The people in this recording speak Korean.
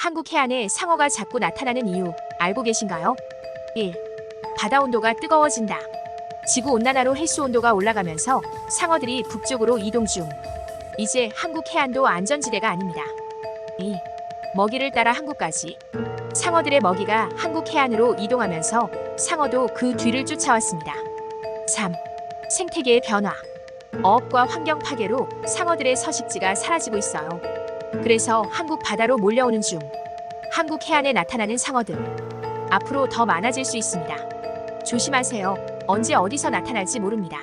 한국 해안에 상어가 자꾸 나타나는 이유 알고 계신가요? 1. 바다 온도가 뜨거워진다. 지구온난화로 해수 온도가 올라가면서 상어들이 북쪽으로 이동 중. 이제 한국 해안도 안전지대가 아닙니다. 2. 먹이를 따라 한국까지. 상어들의 먹이가 한국 해안으로 이동하면서 상어도 그 뒤를 쫓아왔습니다. 3. 생태계의 변화. 어업과 환경 파괴로 상어들의 서식지가 사라지고 있어요. 그래서 한국 바다로 몰려오는 중. 한국 해안에 나타나는 상어들. 앞으로 더 많아질 수 있습니다. 조심하세요. 언제 어디서 나타날지 모릅니다.